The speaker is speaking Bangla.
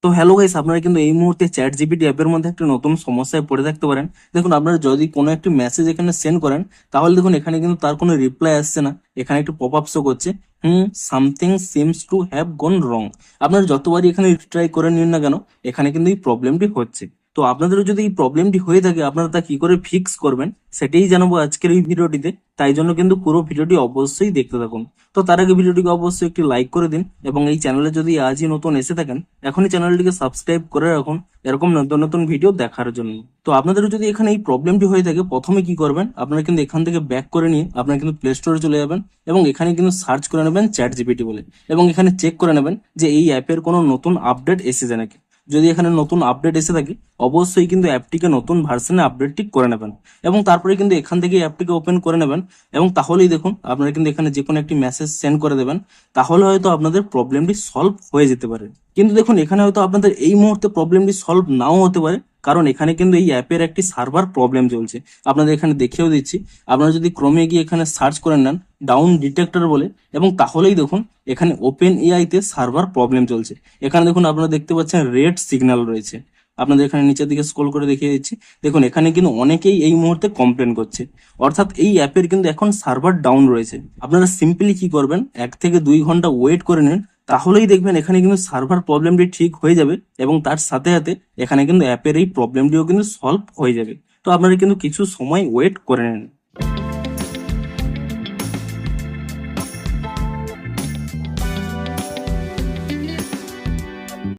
তো হ্যালো গাইস, আপনারা কিন্তু এই মুহূর্তে চ্যাট জিপিটি অ্যাপের মধ্যে একটা নতুন সমস্যায় পড়ে থাকতে পারেন। দেখুন, আপনারা যদি কোনো একটি মেসেজ এখানে সেন্ড করেন, তাহলে দেখুন এখানে কিন্তু তার কোনো রিপ্লাই আসছে না। এখানে একটু পপ আপ শো করছে, something seems to have gone wrong. আপনারা যতবারই এখানে ট্রাই করে নিন না কেন, এখানে কিন্তু এই প্রবলেমটি হচ্ছে। তো আপনাদেরও যদি এই প্রবলেমটি হয়ে থাকে, আপনারা তা কি করে ফিক্স করবেন সেটাই জানাবো আজকের এই ভিডিওটিতে। তাই জন্য কিন্তু পুরো ভিডিওটি অবশ্যই দেখতে থাকুন। তো তার আগে ভিডিওটিকে অবশ্যই একটি লাইক করে দিন, এবং এই চ্যানেলে যদি আজই নতুন এসে থাকেন, এখনই চ্যানেলটিকে সাবস্ক্রাইব করে রাখুন এরকম নতুন নতুন ভিডিও দেখার জন্য। তো আপনাদের যদি এখানে এই প্রবলেমটি হয়ে থাকে, প্রথমে কি করবেন, আপনারা কিন্তু এখান থেকে ব্যাক করে নিয়ে আপনারা কিন্তু প্লে স্টোরে চলে যাবেন, এবং এখানে কিন্তু সার্চ করে নেবেন চ্যাট জিপিটি বলে, এবং এখানে চেক করে নেবেন যে এই অ্যাপের কোনো নতুন আপডেট এসেছে নাকি। যদি এখানে নতুন আপডেট এসে থাকে, অবশ্যই কিন্তু অ্যাপটিকে নতুন ভার্সনে আপডেটটি করে নেবেন, এবং তারপরে কিন্তু এখান থেকে অ্যাপটিকে ওপেন করে নেবেন। এবং তাহলেই দেখুন আপনারা কিন্তু এখানে যে কোনো একটি মেসেজ সেন্ড করে দেবেন, তাহলে হয়তো আপনাদের প্রবলেমটি সলভ হয়ে যেতে পারে। কিন্তু দেখুন, এখানে হয়তো আপনাদের এই মুহূর্তে প্রবলেমটি সলভ নাও হতে পারে, কারণ এখানে কিন্তু এই অ্যাপের একটি সার্ভার প্রবলেম চলছে। আপনাদের এখানে দেখিয়েও দিচ্ছি। আপনারা যদি ক্রমে গিয়ে এখানে সার্চ করে নেন ডাউন ডিটেক্টর বলে, এবং তাহলেই দেখুন এখানে ওপেন এআই তে সার্ভার প্রবলেম চলছে। এখানে দেখুন আপনারা দেখতে পাচ্ছেন রেড সিগন্যাল রয়েছে। আপনাদের এখানে নিচের দিকে স্ক্রল করে দেখিয়ে দিচ্ছি। দেখুন এখানে কিন্তু অনেকেই এই মুহূর্তে কমপ্লেন করছে, অর্থাৎ এই অ্যাপের কিন্তু এখন সার্ভার ডাউন রয়েছে। আপনারা সিম্পলি কি করবেন, 1 থেকে 2 ঘন্টা ওয়েট করে নিন, তাহলেই দেখবেন এখানে কিন্তু সার্ভার প্রবলেমটি ঠিক হয়ে যাবে, এবং তার সাথে সাথে এখানে কিন্তু অ্যাপের এই প্রবলেমটিও কিন্তু সলভ হয়ে যাবে। তো আপনারা কিন্তু কিছু সময় ওয়েট করে নিন।